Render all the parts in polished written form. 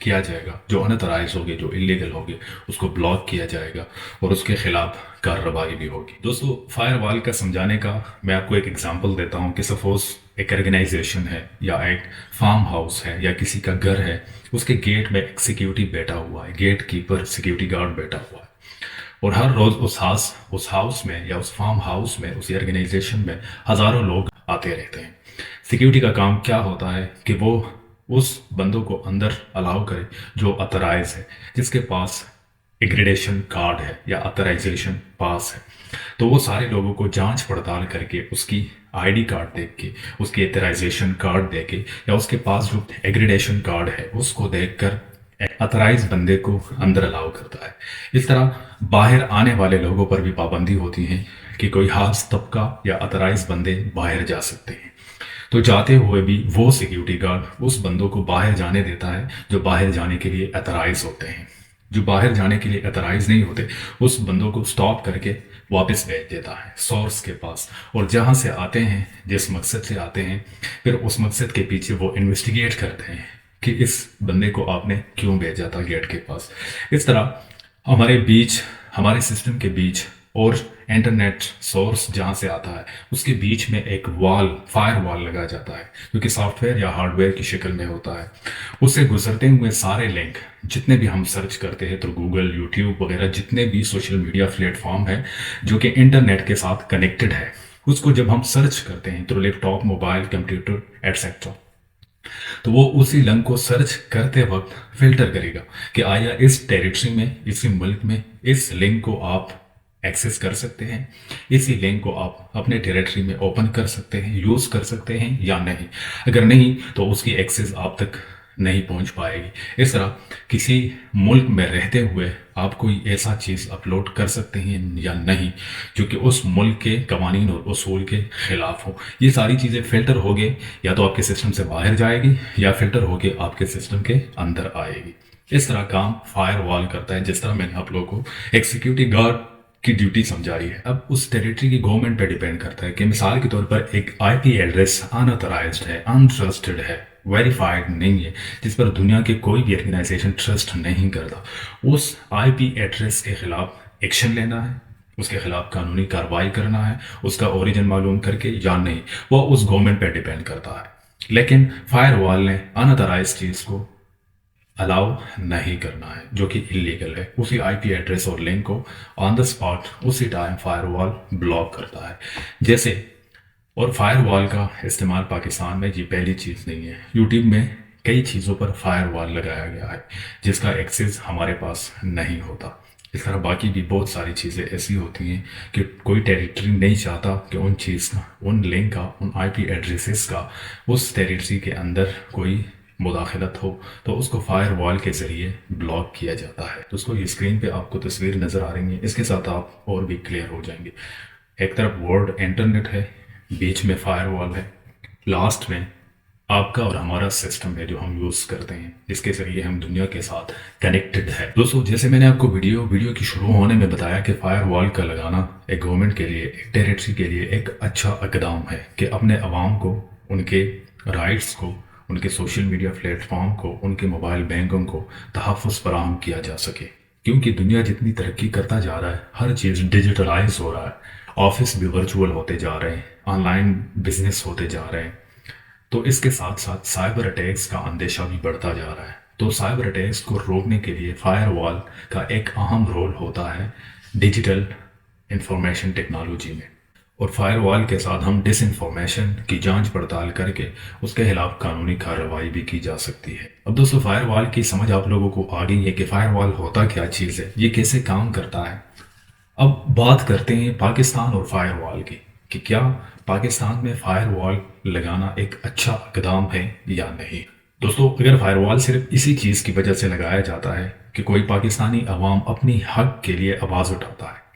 کیا جائے گا، جو انترائز ہوگے، جو الیگل ہوگے اس کو بلاک کیا جائے گا اور اس کے خلاف کارروائی بھی ہوگی۔ دوستو فائر وال کا سمجھانے کا میں آپ کو ایک ایگزامپل دیتا ہوں کہ سپوز ایک آرگنائزیشن ہے یا ایک فارم ہاؤس ہے یا کسی کا گھر ہے، اس کے گیٹ میں ایک سیکیورٹی بیٹھا ہوا ہے، گیٹ کیپر سیکیورٹی گارڈ بیٹھا ہوا ہے، اور ہر روز اس ہاؤس میں یا اس فارم ہاؤس میں، اسی آرگنائزیشن میں ہزاروں لوگ آتے رہتے ہیں۔ سیکیورٹی کا کام کیا ہوتا ہے کہ وہ اس بندوں کو اندر الاؤ کرے جو اترائز ہے، جس کے پاس ایگریڈیشن کارڈ ہے یا اترائزیشن پاس ہے، تو وہ سارے لوگوں کو جانچ پڑتال کر کے اس کی آئی ڈی کارڈ دیکھ کے، اس کی اترائزیشن کارڈ دے کے یا اس کے پاس جو ایگریڈیشن کارڈ ہے اس کو دیکھ کر اترائز بندے کو اندر الاؤ کرتا ہے۔ اس طرح باہر آنے والے لوگوں پر بھی پابندی ہوتی ہے کہ کوئی خاص طبقہ یا اترائز بندے باہر جا سکتے ہیں، تو جاتے ہوئے بھی وہ سیکیورٹی گارڈ اس بندوں کو باہر جانے دیتا ہے جو باہر جانے کے لیے اترائز ہوتے ہیں۔ جو باہر جانے کے لیے اترائز نہیں ہوتے اس بندوں کو سٹاپ کر کے واپس بھیج دیتا ہے سورس کے پاس، اور جہاں سے آتے ہیں، جس مقصد سے آتے ہیں، پھر اس مقصد کے پیچھے وہ انویسٹیگیٹ کرتے ہیں کہ اس بندے کو آپ نے کیوں بھیجا تھا گیٹ کے پاس۔ اس طرح ہمارے سسٹم کے بیچ اور انٹرنیٹ سورس جہاں سے آتا ہے اس کے بیچ میں ایک فائر وال لگا جاتا ہے، جو کہ سافٹ ویئر یا ہارڈ ویئر کی شکل میں ہوتا ہے۔ اس سے گزرتے ہوئے سارے لنک جتنے بھی ہم سرچ کرتے ہیں تو گوگل، یوٹیوب وغیرہ جتنے بھی سوشل میڈیا پلیٹ فارم ہے جو کہ انٹرنیٹ کے ساتھ کنیکٹڈ ہے، اس کو جب ہم سرچ کرتے ہیں تو لیپ ٹاپ، موبائل، کمپیوٹر ایٹسیٹرا، تو وہ اسی لنک کو سرچ کرتے وقت فلٹر کرے گا کہ آیا اس ٹیریٹری میں، اسی ملک میں اس لنک کو آپ ایکسس کر سکتے ہیں، اسی لنک کو آپ اپنے ٹیریٹری میں اوپن کر سکتے ہیں، یوز کر سکتے ہیں یا نہیں۔ اگر نہیں تو اس کی ایکسس آپ تک نہیں پہنچ پائے گی۔ اس طرح کسی ملک میں رہتے ہوئے آپ کوئی ایسا چیز اپلوڈ کر سکتے ہیں یا نہیں جو کہ اس ملک کے قوانین اور اصول کے خلاف ہو۔ یہ ساری چیزیں فلٹر ہوگے یا تو آپ کے سسٹم سے باہر جائے گی یا فلٹر ہوگے آپ کے سسٹم کے اندر آئے گی۔ اس طرح کام فائر وال کرتا ہے، جس طرح میں نے آپ لوگوں کو ایک سیکیورٹی گارڈ کی ڈیوٹی سمجھائی ہے۔ اب اس ٹیریٹری کی گورنمنٹ پہ ڈیپینڈ کرتا ہے کہ مثال کے طور پر ایک آئی پی ایڈریس اناترائزڈ ہے، انٹرسٹڈ ہے، ویریفائڈ نہیں ہے، جس پر دنیا کے کوئی بھی آرگنائزیشن ٹرسٹ نہیں کرتا، اس آئی پی ایڈریس کے خلاف ایکشن لینا ہے، اس کے خلاف قانونی کارروائی کرنا ہے، اس کا اوریجن معلوم کر کے یا نہیں، وہ اس گورنمنٹ پہ ڈیپینڈ کرتا ہے۔ لیکن فائر وال نے اناترائز چیز کو الاؤ نہیں کرنا ہے، جو کہ اللیگل ہے۔ اسی آئی پی ایڈریس اور لنک کو آن دا اسپاٹ اسی ٹائم فائر وال بلاک کرتا ہے۔ جیسے اور فائر وال کا استعمال پاکستان میں یہ پہلی چیز نہیں ہے، یوٹیوب میں کئی چیزوں پر فائر وال لگایا گیا ہے جس کا ایکسس ہمارے پاس نہیں ہوتا۔ اس طرح باقی بھی بہت ساری چیزیں ایسی ہوتی ہیں کہ کوئی ٹیریٹری نہیں چاہتا کہ ان چیز کا، ان لنک کا، ان آئی پی ایڈریسز کا اس ٹیریٹری کے اندر کوئی مداخلت ہو، تو اس کو فائر وال کے ذریعے بلاک کیا جاتا ہے۔ تو اس کو یہ اسکرین پہ آپ کو تصویر نظر آ رہی ہے، اس کے ساتھ آپ اور بھی کلیئر ہو جائیں گے۔ ایک طرف ورلڈ انٹرنیٹ ہے، بیچ میں فائر وال ہے، لاسٹ میں آپ کا اور ہمارا سسٹم ہے جو ہم یوز کرتے ہیں، جس کے ذریعے ہم دنیا کے ساتھ کنیکٹڈ ہے۔ دوستو جیسے میں نے آپ کو ویڈیو کی شروع ہونے میں بتایا کہ فائر وال کا لگانا ایک گورنمنٹ کے لیے، ایک ٹیریٹری کے لیے ایک اچھا اقدام ہے کہ اپنے عوام کو، ان کے رائٹس کو، ان کے سوشل میڈیا پلیٹ فارم کو، ان کے موبائل بینکوں کو تحفظ فراہم کیا جا سکے، کیونکہ دنیا جتنی ترقی کرتا جا رہا ہے، ہر چیز ڈیجیٹلائز ہو رہا ہے، آفس بھی ورچوئل ہوتے جا رہے ہیں، آن لائن بزنس ہوتے جا رہے ہیں، تو اس کے ساتھ ساتھ سائبر اٹیکس کا اندیشہ بھی بڑھتا جا رہا ہے۔ تو سائبر اٹیکس کو روکنے کے لیے فائر وال کا ایک اہم رول ہوتا ہے ڈیجیٹل انفارمیشن ٹیکنالوجی میں، اور فائر وال کے ساتھ ہم ڈس انفارمیشن کی جانچ پڑتال کر کے اس کے خلاف قانونی کارروائی بھی کی جا سکتی ہے۔ اب دوستو فائر وال کی سمجھ آپ لوگوں کو آ گئی ہے کہ فائر وال ہوتا کیا چیز ہے، یہ کیسے کام کرتا ہے۔ اب بات کرتے ہیں پاکستان اور فائر وال کی، کہ کیا پاکستان میں فائر وال لگانا ایک اچھا اقدام ہے یا نہیں۔ دوستو اگر فائر وال صرف اسی چیز کی وجہ سے لگایا جاتا ہے کہ کوئی پاکستانی عوام اپنی حق کے لیے آواز اٹھاتا ہے،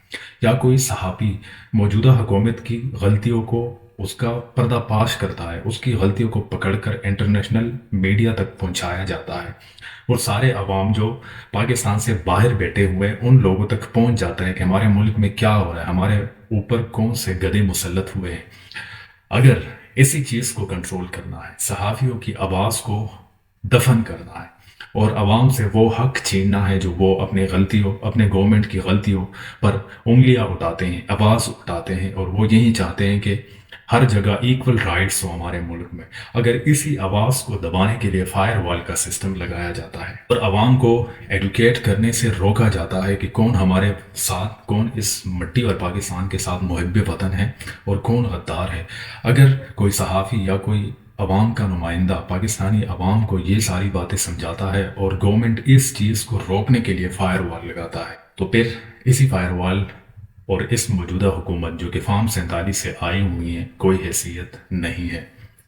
یا کوئی صحافی موجودہ حکومت کی غلطیوں کو اس کا پردہ پاش کرتا ہے، اس کی غلطیوں کو پکڑ کر انٹرنیشنل میڈیا تک پہنچایا جاتا ہے، اور سارے عوام جو پاکستان سے باہر بیٹھے ہوئے ان لوگوں تک پہنچ جاتا ہے کہ ہمارے ملک میں کیا ہو رہا ہے، ہمارے اوپر کون سے گدھے مسلط ہوئے ہیں۔ اگر اسی چیز کو کنٹرول کرنا ہے، صحافیوں کی آواز کو دفن کرنا ہے، اور عوام سے وہ حق چھیننا ہے جو وہ اپنے غلطیوں، اپنے گورنمنٹ کی غلطیوں پر انگلیاں اٹھاتے ہیں، آواز اٹھاتے ہیں، اور وہ یہی چاہتے ہیں کہ ہر جگہ ایکول رائٹس ہوں ہمارے ملک میں۔ اگر اسی آواز کو دبانے کے لیے فائر وال کا سسٹم لگایا جاتا ہے اور عوام کو ایڈوکیٹ کرنے سے روکا جاتا ہے کہ کون ہمارے ساتھ، کون اس مٹی اور پاکستان کے ساتھ محب وطن ہے اور کون غدار ہے، اگر کوئی صحافی یا کوئی عوام کا نمائندہ پاکستانی عوام کو یہ ساری باتیں سمجھاتا ہے اور گورنمنٹ اس چیز کو روکنے کے لیے فائر وال لگاتا ہے، تو پھر اسی فائر وال اور اس موجودہ حکومت جو کہ فارم 47 سے آئی ہوئی ہیں کوئی حیثیت نہیں ہے،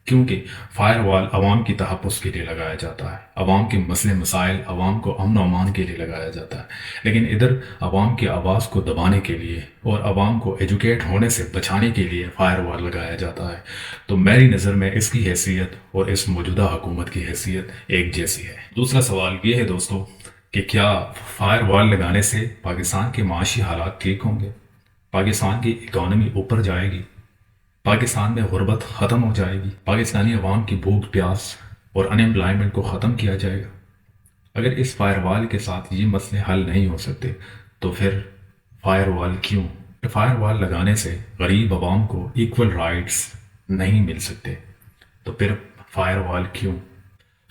کیونکہ فائر وال عوام کی تحفظ کے لیے لگایا جاتا ہے، عوام کے مسئلے مسائل، عوام کو امن و امان کے لیے لگایا جاتا ہے، لیکن ادھر عوام کی آواز کو دبانے کے لیے اور عوام کو ایجوکیٹ ہونے سے بچانے کے لیے فائر وال لگایا جاتا ہے۔ تو میری نظر میں اس کی حیثیت اور اس موجودہ حکومت کی حیثیت ایک جیسی ہے۔ دوسرا سوال یہ ہے دوستو کہ کیا فائر وال لگانے سے پاکستان کے معاشی حالات ٹھیک ہوں گے؟ پاکستان کی اکانومی اوپر جائے گی؟ پاکستان میں غربت ختم ہو جائے گی؟ پاکستانی عوام کی بھوک پیاس اور ان امپلائمنٹ کو ختم کیا جائے گا؟ اگر اس فائر وال کے ساتھ یہ مسئلے حل نہیں ہو سکتے تو پھر فائر وال کیوں؟ فائر وال لگانے سے غریب عوام کو ایکول رائٹس نہیں مل سکتے تو پھر فائر وال کیوں؟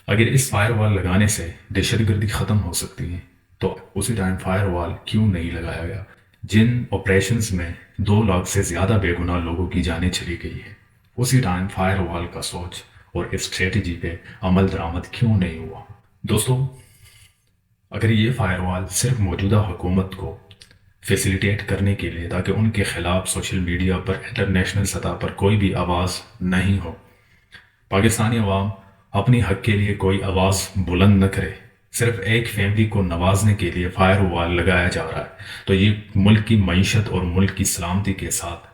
اگر اس فائر وال لگانے سے دہشت گردی ختم ہو سکتی ہے تو اسی ٹائم فائر وال کیوں نہیں لگایا گیا؟ جن آپریشنز میں 2 لاکھ سے زیادہ بے گناہ لوگوں کی جانیں چلی گئی ہیں، اسی ٹائم فائر وال کا سوچ اور اسٹریٹجی پہ عمل درآمد کیوں نہیں ہوا؟ دوستو، اگر یہ فائر وال صرف موجودہ حکومت کو فیسیلیٹیٹ کرنے کے لیے تاکہ ان کے خلاف سوشل میڈیا پر انٹرنیشنل سطح پر کوئی بھی آواز نہیں ہو، پاکستانی عوام اپنی حق کے لیے کوئی آواز بلند نہ کرے، صرف ایک فیملی کو نوازنے کے لیے فائر وال لگایا جا رہا ہے، تو یہ ملک کی معیشت اور ملک کی سلامتی کے ساتھ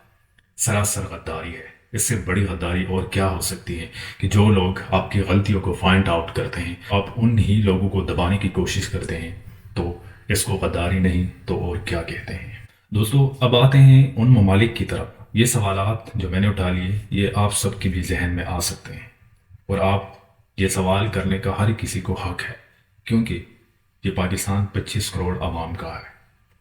سراسر غداری ہے۔ اس سے بڑی غداری اور کیا ہو سکتی ہے کہ جو لوگ آپ کی غلطیوں کو فائنڈ آؤٹ کرتے ہیں، آپ ان ہی لوگوں کو دبانے کی کوشش کرتے ہیں، تو اس کو غداری نہیں تو اور کیا کہتے ہیں؟ دوستو، اب آتے ہیں ان ممالک کی طرف۔ یہ سوالات جو میں نے اٹھا لیے یہ آپ سب کے بھی ذہن میں آ سکتے ہیں، اور آپ یہ سوال کرنے کا ہر کسی کو حق ہے، کیونکہ یہ پاکستان 25 کروڑ عوام کا ہے۔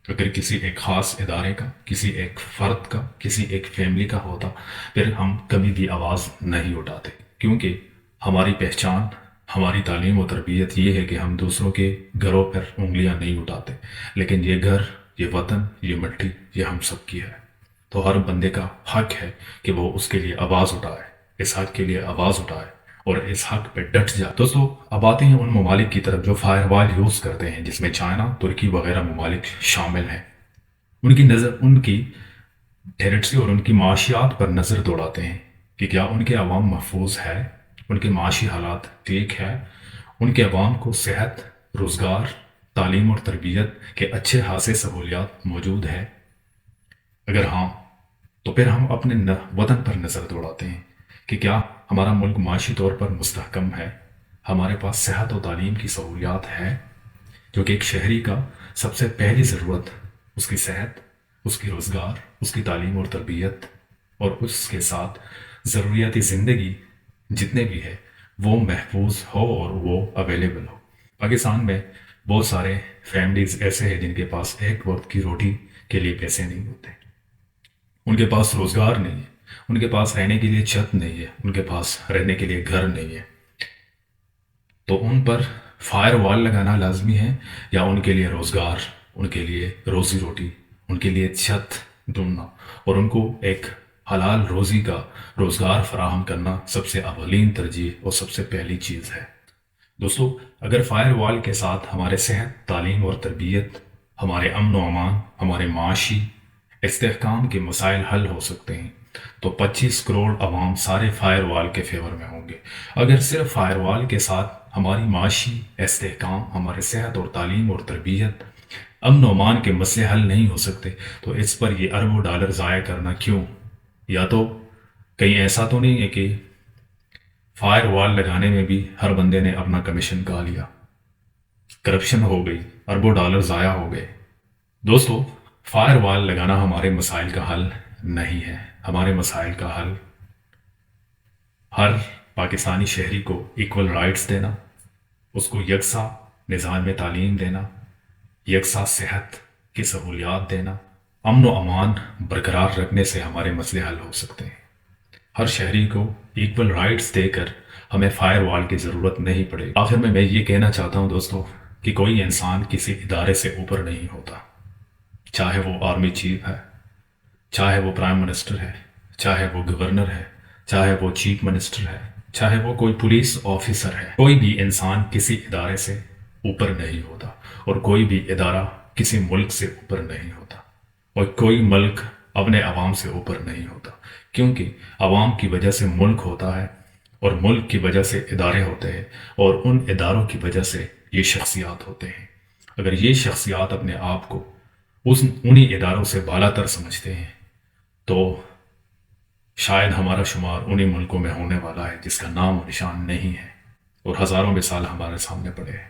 اگر کسی ایک خاص ادارے کا، کسی ایک فرد کا، کسی ایک فیملی کا ہوتا پھر ہم کبھی بھی آواز نہیں اٹھاتے، کیونکہ ہماری پہچان، ہماری تعلیم و تربیت یہ ہے کہ ہم دوسروں کے گھروں پر انگلیاں نہیں اٹھاتے، لیکن یہ گھر، یہ وطن، یہ مٹی، یہ ہم سب کی ہے، تو ہر بندے کا حق ہے کہ وہ اس کے لیے آواز اٹھائے، اس حق کے لیے آواز اٹھائے اور اس حق پہ ڈٹ جائے۔ دوستو، اب آتے ہیں ان ممالک کی طرف جو فائر وال یوز کرتے ہیں، جس میں چائنا، ترکی وغیرہ ممالک شامل ہیں۔ ان کی نظر ان کی ٹیرٹری اور ان کی معاشیات پر نظر دوڑاتے ہیں کہ کیا ان کے عوام محفوظ ہے، ان کے معاشی حالات ٹھیک ہے، ان کے عوام کو صحت، روزگار، تعلیم اور تربیت کے اچھے خاصے سہولیات موجود ہے۔ اگر ہاں تو پھر ہم اپنے وطن پر نظر دوڑاتے ہیں کہ کیا ہمارا ملک معاشی طور پر مستحکم ہے، ہمارے پاس صحت و تعلیم کی سہولیات ہے، جو کہ ایک شہری کا سب سے پہلی ضرورت اس کی صحت، اس کی روزگار، اس کی تعلیم اور تربیت، اور اس کے ساتھ ضروریاتی زندگی جتنے بھی ہے وہ محفوظ ہو اور وہ اویلیبل ہو۔ پاکستان میں بہت سارے فیملیز ایسے ہیں جن کے پاس ایک وقت کی روٹی کے لیے پیسے نہیں ہوتے، ان کے پاس روزگار نہیں ہے، ان کے پاس رہنے کے لیے چھت نہیں ہے، ان کے پاس رہنے کے لیے گھر نہیں ہے، تو ان پر فائر وال لگانا لازمی ہے، یا ان کے لیے روزگار، ان کے لیے روزی روٹی، ان کے لیے چھت ڈھونڈنا اور ان کو ایک حلال روزی کا روزگار فراہم کرنا سب سے اولین ترجیح اور سب سے پہلی چیز ہے۔ دوستو، اگر فائر وال کے ساتھ ہمارے صحت، تعلیم اور تربیت، ہمارے امن و امان، ہمارے معاشی استحکام کے مسائل حل ہو سکتے ہیں تو 25 کروڑ عوام سارے فائر وال کے فیور میں ہوں گے۔ اگر صرف فائر وال کے ساتھ ہماری معاشی استحکام، ہمارے صحت اور تعلیم اور تربیت، امن و امان کے مسئلے حل نہیں ہو سکتے تو اس پر یہ اربوں ڈالر ضائع کرنا کیوں؟ یا تو کہیں ایسا تو نہیں ہے کہ فائر وال لگانے میں بھی ہر بندے نے اپنا کمیشن کھا لیا، کرپشن ہو گئی، اربوں ڈالر ضائع ہو گئے؟ دوستو، فائر وال لگانا ہمارے مسائل کا حل نہیں ہے۔ ہمارے مسائل کا حل ہر پاکستانی شہری کو ایکول رائٹس دینا، اس کو یکساں نظام میں تعلیم دینا، یکساں صحت کی سہولیات دینا، امن و امان برقرار رکھنے سے ہمارے مسئلے حل ہو سکتے ہیں۔ ہر شہری کو ایکول رائٹس دے کر ہمیں فائر وال کی ضرورت نہیں پڑے گی۔ آخر میں یہ کہنا چاہتا ہوں دوستو کہ کوئی انسان کسی ادارے سے اوپر نہیں ہوتا، چاہے وہ آرمی چیف ہے، چاہے وہ پرائم منسٹر ہے، چاہے وہ گورنر ہے، چاہے وہ چیف منسٹر ہے، چاہے وہ کوئی پولیس آفیسر ہے۔ کوئی بھی انسان کسی ادارے سے اوپر نہیں ہوتا، اور کوئی بھی ادارہ کسی ملک سے اوپر نہیں ہوتا، اور کوئی ملک اپنے عوام سے اوپر نہیں ہوتا، کیونکہ عوام کی وجہ سے ملک ہوتا ہے، اور ملک کی وجہ سے ادارے ہوتے ہیں، اور ان اداروں کی وجہ سے یہ شخصیات ہوتے ہیں۔ اگر یہ شخصیات اپنے آپ کو انہی اداروں سے بالا تر سمجھتے ہیں تو شاید ہمارا شمار انہی ملکوں میں ہونے والا ہے جس کا نام و نشان نہیں ہے، اور ہزاروں مثال ہمارے سامنے پڑے ہیں،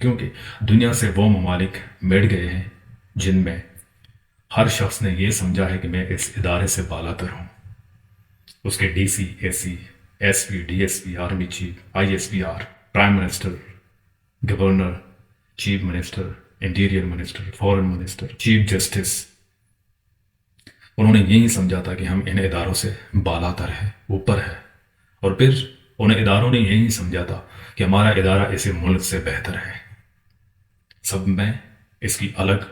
کیونکہ دنیا سے وہ ممالک مٹ گئے ہیں جن میں ہر شخص نے یہ سمجھا ہے کہ میں اس ادارے سے بالا تر ہوں۔ اس کے D C, A C, S P, D S P, army chief, I S P R, prime minister, governor, chief minister, interior minister, foreign minister, chief justice, انہوں نے یہی سمجھا تھا کہ ہم ان اداروں سے بالا تر ہے، اوپر ہے، اور پھر ان اداروں نے یہی سمجھا تھا کہ ہمارا ادارہ اسی ملک سے بہتر ہے۔ سب میں اس کی الگ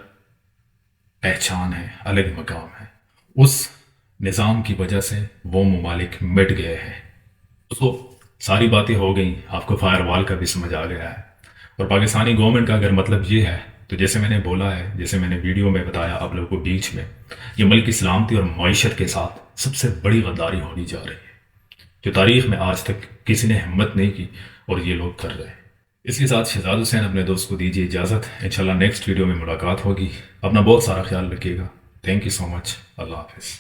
پہچان ہے، الگ مقام ہے۔ اس نظام کی وجہ سے وہ ممالک مٹ گئے ہیں۔ تو ساری باتیں ہو گئیں، آپ کو فائر وال کا بھی سمجھ آ گیا ہے، اور پاکستانی گورنمنٹ کا اگر مطلب یہ ہے تو جیسے میں نے بولا ہے، جیسے میں نے ویڈیو میں بتایا آپ لوگوں کو بیچ میں، یہ ملک کی سلامتی اور معیشت کے ساتھ سب سے بڑی غداری ہونے جا رہی ہے، جو تاریخ میں آج تک کسی نے ہمت نہیں کی، اور یہ لوگ کر رہے ہیں۔ اس کے ساتھ شہزاد حسین اپنے دوست کو دیجیے اجازت، انشاءاللہ نیکسٹ ویڈیو میں ملاقات ہوگی۔ اپنا بہت سارا خیال رکھیے گا۔ تھینک یو سو مچ، اللہ حافظ۔